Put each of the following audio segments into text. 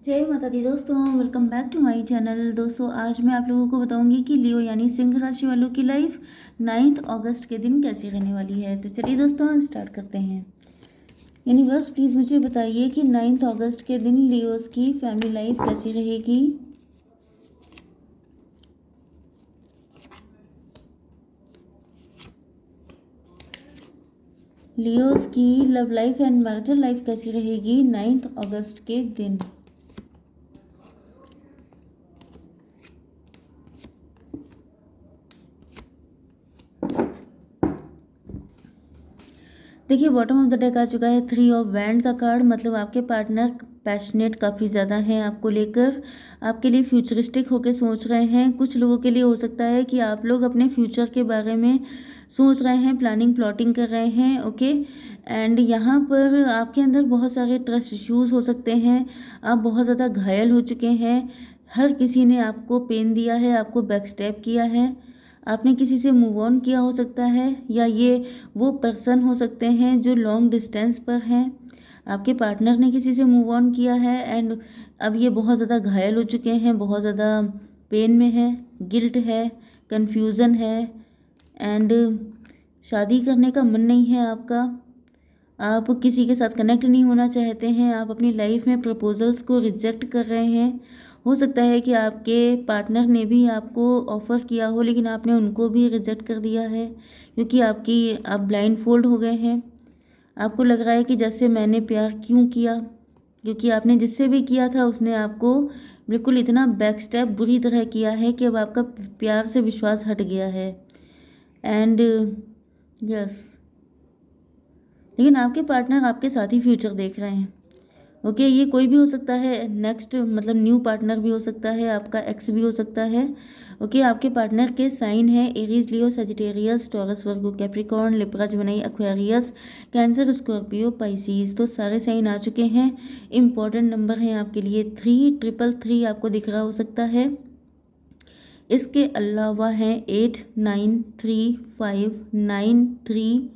जय माता दी दोस्तों, welcome back to my channel. दोस्तों आज मैं आप लोगों को बताऊंगी कि लियो यानी सिंह राशि वालों की लाइफ 9 अगस्त के दिन कैसी रहने वाली है। तो चलिए दोस्तों स्टार्ट करते हैं। यूनिवर्स प्लीज़ मुझे बताइए कि 9 अगस्त के दिन लियोस की फैमिली लाइफ कैसी रहेगी। लियोस की love life and marital life कैसी रहेगी 9 अगस्त के दिन। देखिए बॉटम ऑफ द डेक आ चुका है 3 ऑफ वैंड का कार्ड। मतलब आपके पार्टनर पैशनेट काफ़ी ज़्यादा हैं आपको लेकर, आपके लिए फ्यूचरिस्टिक होकर सोच रहे हैं। कुछ लोगों के लिए हो सकता है कि आप लोग अपने फ्यूचर के बारे में सोच रहे हैं, प्लानिंग प्लॉटिंग कर रहे हैं। ओके, एंड यहाँ पर आपके अंदर बहुत सारे ट्रस्ट इश्यूज़ हो सकते हैं। आप बहुत ज़्यादा घायल हो चुके हैं, हर किसी ने आपको पेन दिया है, आपको बैकस्टैप किया है, आपने किसी से मूव ऑन किया हो सकता है, या ये वो पर्सन हो सकते हैं जो लॉन्ग डिस्टेंस पर हैं। आपके पार्टनर ने किसी से मूव ऑन किया है एंड अब ये बहुत ज़्यादा घायल हो चुके हैं, बहुत ज़्यादा पेन में है, गिल्ट है, कन्फ्यूज़न है एंड शादी करने का मन नहीं है आपका। आप किसी के साथ कनेक्ट नहीं होना चाहते हैं, आप अपनी लाइफ में प्रपोजल्स को रिजेक्ट कर रहे हैं। हो सकता है कि आपके पार्टनर ने भी आपको ऑफ़र किया हो लेकिन आपने उनको भी रिजेक्ट कर दिया है क्योंकि आप ब्लाइंड फोल्ड हो गए हैं। आपको लग रहा है कि जैसे मैंने प्यार क्यों किया, क्योंकि आपने जिससे भी किया था उसने आपको बिल्कुल इतना बैकस्टेप बुरी तरह किया है कि अब आपका प्यार से विश्वास हट गया है। एंड यस, लेकिन आपके पार्टनर आपके साथ ही फ्यूचर देख रहे हैं। ओके, ये कोई भी हो सकता है, नेक्स्ट मतलब न्यू पार्टनर भी हो सकता है, आपका एक्स भी हो सकता है। ओके, आपके पार्टनर के साइन है Aries, Leo, Sagittarius, Taurus, Virgo, Capricorn, Libra, Gemini, Aquarius, Cancer, Scorpio, Pisces. तो सारे साइन आ चुके हैं। इम्पॉर्टेंट नंबर हैं आपके लिए 333 आपको दिख रहा हो सकता है। इसके अलावा हैं 8, 9, 3, 5, 9, 3,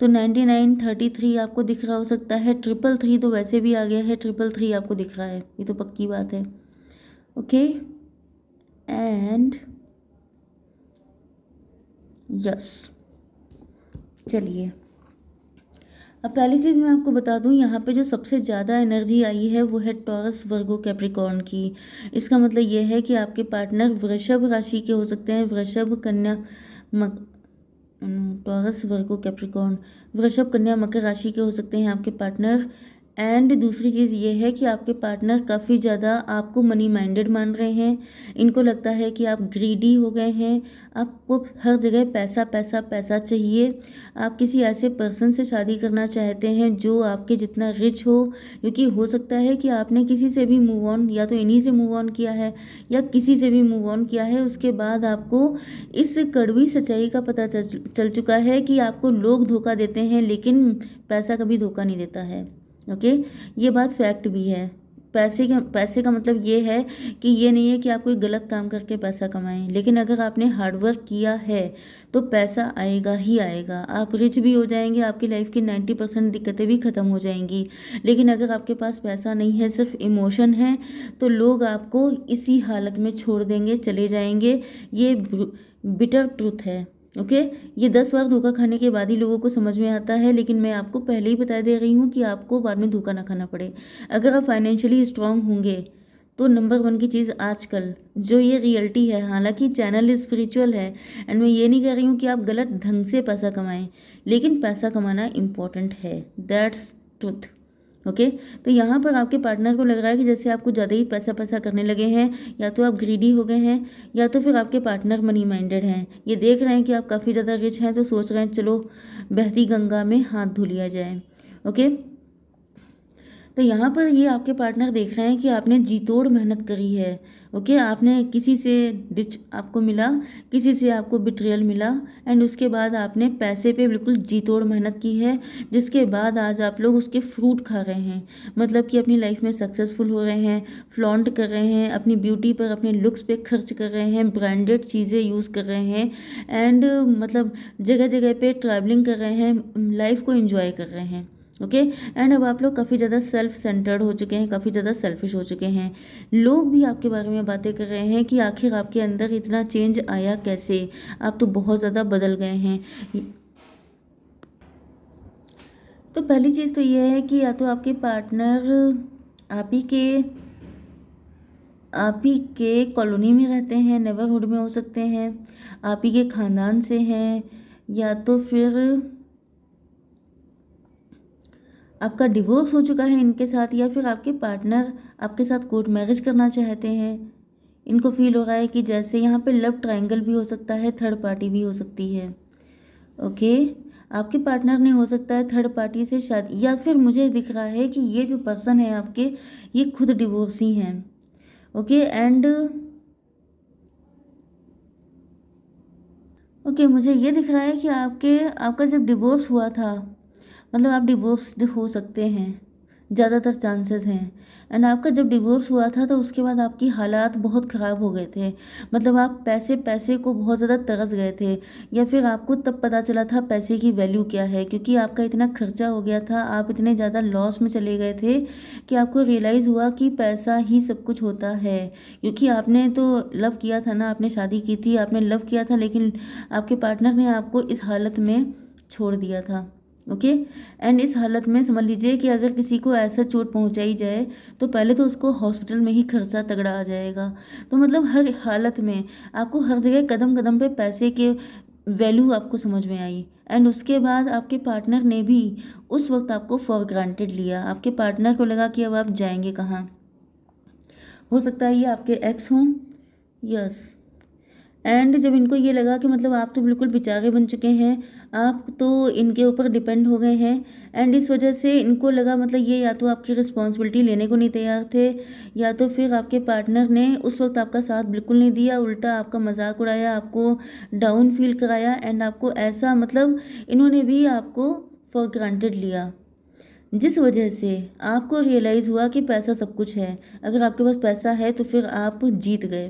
तो 99, 33 आपको दिख रहा हो सकता है। 333 तो वैसे भी आ गया है, 333 आपको दिख रहा है, ये तो पक्की बात है। ओके, एंड यस, चलिए अब पहली चीज़ मैं आपको बता दूं, यहाँ पे जो सबसे ज़्यादा एनर्जी आई है वो है टॉरस, वर्गो, कैप्रिकॉर्न की। इसका मतलब ये है कि आपके पार्टनर वृषभ राशि के हो सकते हैं, वृषभ, कन्या, टॉरस, वर्गो, कैप्रिकॉर्न, वृषभ, कन्या, मकर राशि के हो सकते हैं आपके पार्टनर। एंड दूसरी चीज़ ये है कि आपके पार्टनर काफ़ी ज़्यादा आपको मनी माइंडेड मान रहे हैं। इनको लगता है कि आप ग्रीडी हो गए हैं, आपको हर जगह पैसा पैसा पैसा चाहिए। आप किसी ऐसे पर्सन से शादी करना चाहते हैं जो आपके जितना रिच हो, क्योंकि हो सकता है कि आपने किसी से भी मूव ऑन, या तो इन्हीं से मूव ऑन किया है या किसी से भी मूव ऑन किया है, उसके बाद आपको इस कड़वी सच्चाई का पता चल चुका है कि आपको लोग धोखा देते हैं लेकिन पैसा कभी धोखा नहीं देता है। ओके, ये बात फैक्ट भी है। पैसे का मतलब ये है कि ये नहीं है कि आप कोई गलत काम करके पैसा कमाएं, लेकिन अगर आपने हार्डवर्क किया है तो पैसा आएगा ही आएगा। आप रिच भी हो जाएंगे, आपकी लाइफ की 90% दिक्कतें भी ख़त्म हो जाएंगी। लेकिन अगर आपके पास पैसा नहीं है, सिर्फ इमोशन है, तो लोग आपको इसी हालत में छोड़ देंगे, चले जाएंगे। ये बिटर ट्रुथ है। ओके, ये 10 बार धोखा खाने के बाद ही लोगों को समझ में आता है, लेकिन मैं आपको पहले ही बता दे रही हूँ कि आपको बाद में धोखा ना खाना पड़े। अगर आप फाइनेंशियली स्ट्रांग होंगे तो नंबर 1 की चीज़ आजकल जो ये रियलिटी है, हालांकि चैनल स्पिरिचुअल है एंड मैं ये नहीं कह रही हूँ कि आप गलत ढंग से पैसा कमाएं, लेकिन पैसा कमाना इम्पॉर्टेंट है, दैट्स ट्रुथ। ओके, तो यहाँ पर आपके पार्टनर को लग रहा है कि जैसे आपको ज़्यादा ही पैसा पैसा करने लगे हैं, या तो आप ग्रीडी हो गए हैं या तो फिर आपके पार्टनर मनी माइंडेड हैं। ये देख रहे हैं कि आप काफ़ी ज़्यादा रिच हैं तो सोच रहे हैं चलो बहती गंगा में हाथ धो लिया जाए। ओके, तो यहाँ पर ये आपके पार्टनर देख रहे हैं कि आपने जी तोड़ मेहनत करी है। ओके, आपने किसी से डिच आपको मिला, किसी से आपको बिट्रियल मिला एंड उसके बाद आपने पैसे पे बिल्कुल जी तोड़ मेहनत की है, जिसके बाद आज आप लोग उसके फ्रूट खा रहे हैं। मतलब कि अपनी लाइफ में सक्सेसफुल हो रहे हैं, फ्लॉन्ट कर रहे हैं, अपनी ब्यूटी पर, अपने लुक्स पे खर्च कर रहे हैं, ब्रांडेड चीज़ें यूज़ कर रहे हैं एंड मतलब जगह जगह पे ट्रैवलिंग कर रहे हैं, लाइफ को एंजॉय कर रहे हैं। ओके। एंड अब आप लोग काफ़ी ज़्यादा सेल्फ सेंटर्ड हो चुके हैं, काफ़ी ज़्यादा सेल्फिश हो चुके हैं। लोग भी आपके बारे में बातें कर रहे हैं कि आखिर आपके अंदर इतना चेंज आया कैसे, आप तो बहुत ज़्यादा बदल गए हैं। तो पहली चीज़ तो ये है कि या तो आपके पार्टनर आप ही के आप ही के कॉलोनी में रहते हैं, नेबरहुड में हो सकते हैं, आप ही के ख़ानदान से हैं, या तो फिर आपका डिवोर्स हो चुका है इनके साथ, या फिर आपके पार्टनर आपके साथ कोर्ट मैरिज करना चाहते हैं। इनको फील हो रहा है कि जैसे यहाँ पे लव ट्रायंगल भी हो सकता है, थर्ड पार्टी भी हो सकती है। ओके। आपके पार्टनर ने हो सकता है थर्ड पार्टी से शादी, या फिर मुझे दिख रहा है कि ये जो पर्सन है आपके, ये खुद डिवोर्सी हैं। ओके। एंड ओके, मुझे ये दिख रहा है कि आपका जब डिवोर्स हुआ था, मतलब आप डिवोर्स्ड हो सकते हैं, ज़्यादातर चांसेस हैं। एंड आपका जब डिवोर्स हुआ था तो उसके बाद आपकी हालात बहुत ख़राब हो गए थे, मतलब आप पैसे पैसे को बहुत ज़्यादा तरस गए थे, या फिर आपको तब पता चला था पैसे की वैल्यू क्या है, क्योंकि आपका इतना खर्चा हो गया था, आप इतने ज़्यादा लॉस में चले गए थे कि आपको रियलाइज़ हुआ कि पैसा ही सब कुछ होता है। क्योंकि आपने तो लव किया था ना, आपने शादी की थी, आपने लव किया था, लेकिन आपके पार्टनर ने आपको इस हालत में छोड़ दिया था। ओके। एंड इस हालत में समझ लीजिए कि अगर किसी को ऐसा चोट पहुंचाई जाए तो पहले तो उसको हॉस्पिटल में ही खर्चा तगड़ा आ जाएगा। तो मतलब हर हालत में आपको हर जगह कदम कदम पे पैसे के वैल्यू आपको समझ में आई। एंड उसके बाद आपके पार्टनर ने भी उस वक्त आपको फॉर ग्रांटेड लिया। आपके पार्टनर को लगा कि अब आप जाएंगे कहाँ। हो सकता है ये आपके एक्स हों। यस। एंड जब इनको ये लगा कि मतलब आप तो बिल्कुल बेचारे बन चुके हैं, आप तो इनके ऊपर डिपेंड हो गए हैं, एंड इस वजह से इनको लगा मतलब ये या तो आपकी रिस्पॉन्सिबिलिटी लेने को नहीं तैयार थे, या तो फिर आपके पार्टनर ने उस वक्त आपका साथ बिल्कुल नहीं दिया, उल्टा आपका मजाक उड़ाया, आपको डाउन फील कराया, एंड आपको ऐसा मतलब इन्होंने भी आपको फॉर ग्रांटेड लिया, जिस वजह से आपको रियलाइज़ हुआ कि पैसा सब कुछ है। अगर आपके पास पैसा है तो फिर आप जीत गए।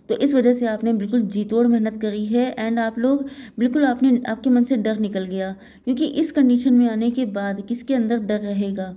तो इस वजह से आपने बिल्कुल जी तोड़ मेहनत करी है, एंड आप लोग बिल्कुल आपने आपके मन से डर निकल गया, क्योंकि इस कंडीशन में आने के बाद किसके अंदर डर रहेगा।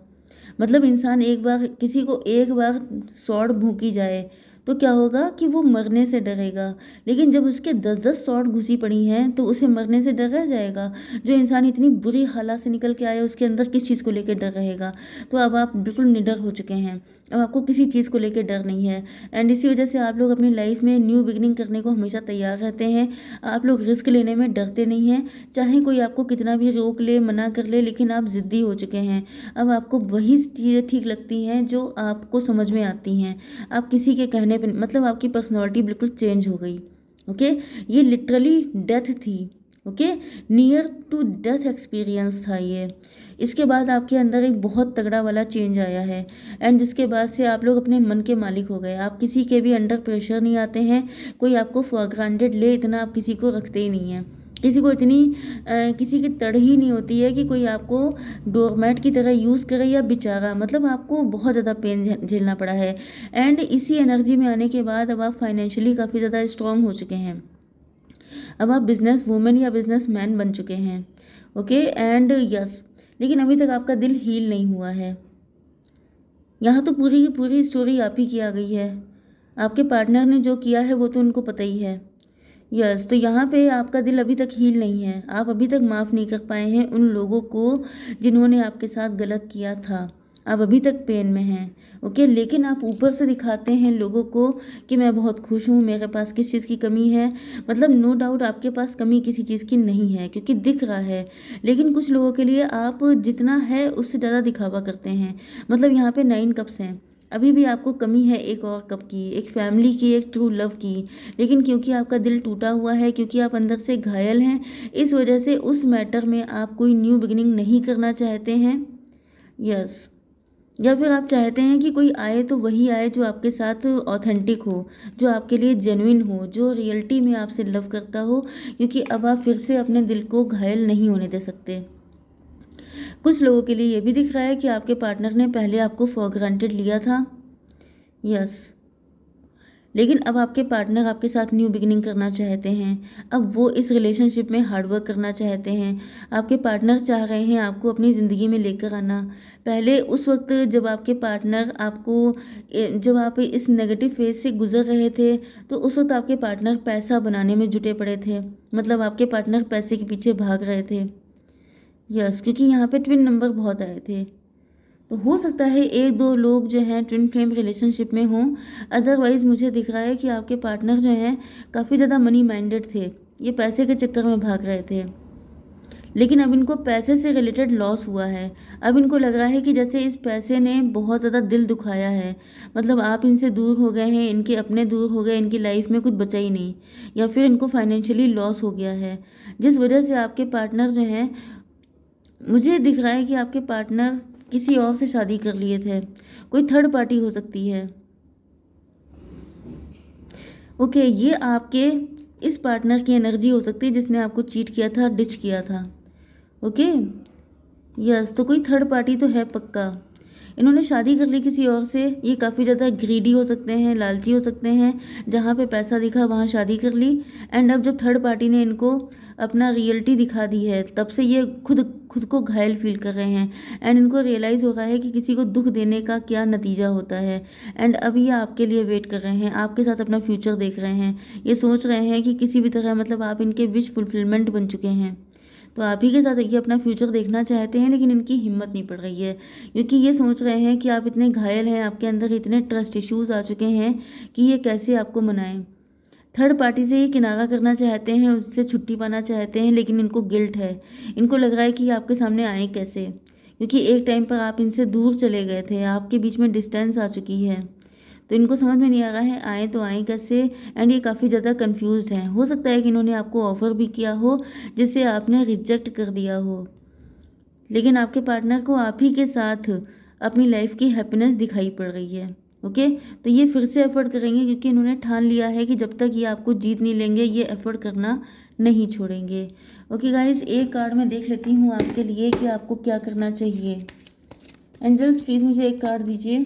मतलब इंसान एक बार किसी को एक बार सौड़ भूकी जाए तो क्या होगा कि वो मरने से डरेगा, लेकिन जब उसके 10-10 सौड़ घुसी पड़ी हैं तो उसे मरने से डर रह जाएगा। जो इंसान इतनी बुरी हालत से निकल के आया उसके अंदर किस चीज़ को लेकर डर रहेगा। तो अब आप बिल्कुल निडर हो चुके हैं, अब आपको किसी चीज़ को लेकर डर नहीं है। एंड इसी वजह से आप लोग अपनी लाइफ में न्यू बिगिनिंग करने को हमेशा तैयार रहते हैं। आप लोग रिस्क लेने में डरते नहीं हैं, चाहे कोई आपको कितना भी रोक ले, मना कर ले, लेकिन आप ज़िद्दी हो चुके हैं। अब आपको वही चीज़ें ठीक लगती हैं जो आपको समझ में आती हैं। आप किसी के कहने पे मतलब आपकी पर्सनैलिटी बिल्कुल चेंज हो गई। ओके। ये लिटरली डेथ थी। Okay. Near to death experience था ये। इसके बाद आपके अंदर एक बहुत तगड़ा वाला चेंज आया है, एंड जिसके बाद से आप लोग अपने मन के मालिक हो गए। आप किसी के भी अंडर प्रेशर नहीं आते हैं, कोई आपको फॉर ग्रांटेड ले इतना आप किसी को रखते ही नहीं हैं। किसी को इतनी किसी की तड़ ही नहीं होती है कि कोई आपको डोरमैट की तरह यूज़ करे या बेचारा, मतलब आपको बहुत ज़्यादा पेन झेलना पड़ा है। एंड इसी एनर्जी में आने के बाद अब आप फाइनेंशियली काफ़ी ज़्यादा स्ट्रांग हो चुके हैं। अब आप बिजनेस वूमेन या बिजनेस मैन बन चुके हैं। ओके। एंड यस, लेकिन अभी तक आपका दिल हील नहीं हुआ है। यहाँ तो पूरी की पूरी स्टोरी आप ही की आ गई है। आपके पार्टनर ने जो किया है वो तो उनको पता ही है। यस, तो यहाँ पे आपका दिल अभी तक हील नहीं है। आप अभी तक माफ़ नहीं कर पाए हैं उन लोगों को जिन्होंने आपके साथ गलत किया था। आप अभी तक पेन में हैं। ओके। लेकिन आप ऊपर से दिखाते हैं लोगों को कि मैं बहुत खुश हूँ, मेरे पास किस चीज़ की कमी है। मतलब नो डाउट आपके पास कमी किसी चीज़ की नहीं है, क्योंकि दिख रहा है। लेकिन कुछ लोगों के लिए आप जितना है उससे ज़्यादा दिखावा करते हैं। मतलब यहाँ पे 9 कप्स हैं, अभी भी आपको कमी है एक और कप की, एक फैमिली की, एक ट्रू लव की। लेकिन क्योंकि आपका दिल टूटा हुआ है, क्योंकि आप अंदर से घायल हैं, इस वजह से उस मैटर में आप कोई न्यू बिगिनिंग नहीं करना चाहते हैं। यस। या फिर आप चाहते हैं कि कोई आए तो वही आए जो आपके साथ ऑथेंटिक हो, जो आपके लिए जेन्युइन हो, जो रियलिटी में आपसे लव करता हो, क्योंकि अब आप फिर से अपने दिल को घायल नहीं होने दे सकते। कुछ लोगों के लिए ये भी दिख रहा है कि आपके पार्टनर ने पहले आपको फॉर ग्रांटेड लिया था। यस। लेकिन अब आपके पार्टनर आपके साथ न्यू बिगिनिंग करना चाहते हैं। अब वो इस रिलेशनशिप में हार्ड वर्क करना चाहते हैं। आपके पार्टनर चाह रहे हैं आपको अपनी ज़िंदगी में लेकर आना। पहले उस वक्त जब आपके पार्टनर आपको जब आप इस नेगेटिव फेज से गुजर रहे थे, तो उस वक्त आपके पार्टनर पैसा बनाने में जुटे पड़े थे। मतलब आपके पार्टनर पैसे के पीछे भाग रहे थे। यस, क्योंकि यहाँ पे ट्विन नंबर बहुत आए थे। तो हो सकता है एक दो लोग जो हैं ट्विन फ्लेम रिलेशनशिप में हों। अदरवाइज़ मुझे दिख रहा है कि आपके पार्टनर जो हैं काफ़ी ज़्यादा मनी माइंडेड थे। ये पैसे के चक्कर में भाग रहे थे, लेकिन अब इनको पैसे से रिलेटेड लॉस हुआ है। अब इनको लग रहा है कि जैसे इस पैसे ने बहुत ज़्यादा दिल दुखाया है। मतलब आप इनसे दूर हो गए हैं, इनके अपने दूर हो गए, इनकी लाइफ में कुछ बचा ही नहीं, या फिर इनको फाइनेंशियली लॉस हो गया है, जिस वजह से आपके पार्टनर जो हैं, मुझे दिख रहा है कि आपके पार्टनर किसी और से शादी कर लिए थे। कोई थर्ड पार्टी हो सकती है। ओके, ये आपके इस पार्टनर की एनर्जी हो सकती है जिसने आपको चीट किया था, डिच किया था। ओके, यस, तो कोई थर्ड पार्टी तो है पक्का। इन्होंने शादी कर ली किसी और से। ये काफ़ी ज़्यादा ग्रीडी हो सकते हैं, लालची हो सकते हैं। जहाँ पे पैसा दिखा वहाँ शादी कर ली। एंड अब जब थर्ड पार्टी ने इनको अपना रियलिटी दिखा दी है, तब से ये खुद खुद को घायल फील कर रहे हैं। एंड इनको रियलाइज़ हो रहा है कि किसी को दुख देने का क्या नतीजा होता है। एंड अब ये आपके लिए वेट कर रहे हैं, आपके साथ अपना फ्यूचर देख रहे हैं। ये सोच रहे हैं कि किसी भी तरह, मतलब आप इनके विश फुलफिलमेंट बन चुके हैं। तो आप ही के साथ ये अपना फ्यूचर देखना चाहते हैं, लेकिन इनकी हिम्मत नहीं पड़ रही है, क्योंकि ये सोच रहे हैं कि आप इतने घायल हैं, आपके अंदर इतने ट्रस्ट इश्यूज आ चुके हैं कि ये कैसे आपको मनाएं। थर्ड पार्टी से ये किनारा करना चाहते हैं, उससे छुट्टी पाना चाहते हैं, लेकिन इनको गिल्ट है। इनको लग रहा है कि ये आपके सामने आए कैसे, क्योंकि एक टाइम पर आप इनसे दूर चले गए थे, आपके बीच में डिस्टेंस आ चुकी है। तो इनको समझ में नहीं आ रहा है आए तो आए कैसे। एंड ये काफ़ी ज़्यादा कंफ्यूज्ड हैं। हो सकता है कि इन्होंने आपको ऑफ़र भी किया हो, जिसे आपने रिजेक्ट कर दिया हो, लेकिन आपके पार्टनर को आप ही के साथ अपनी लाइफ की हैप्पीनेस दिखाई पड़ रही है। ओके, तो ये फिर से एफर्ट करेंगे, क्योंकि इन्होंने ठान लिया है कि जब तक ये आपको जीत नहीं लेंगे, ये एफर्ट करना नहीं छोड़ेंगे। ओके गाइस, एक कार्ड मैं देख लेती हूँ आपके लिए कि आपको क्या करना चाहिए। एंजल्स प्लीज़ मुझे एक कार्ड दीजिए।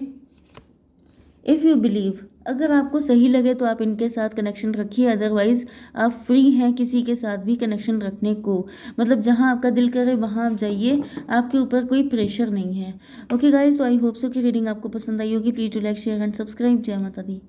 इफ़ यू बिलीव, अगर आपको सही लगे तो आप इनके साथ कनेक्शन रखिए, अदरवाइज़ आप फ्री हैं किसी के साथ भी कनेक्शन रखने को। मतलब जहां आपका दिल करे वहां आप जाइए, आपके ऊपर कोई प्रेशर नहीं है। ओके गाइस, तो आई होप सो कि रीडिंग आपको पसंद आई होगी। Please do like, share and subscribe. जय माता दी।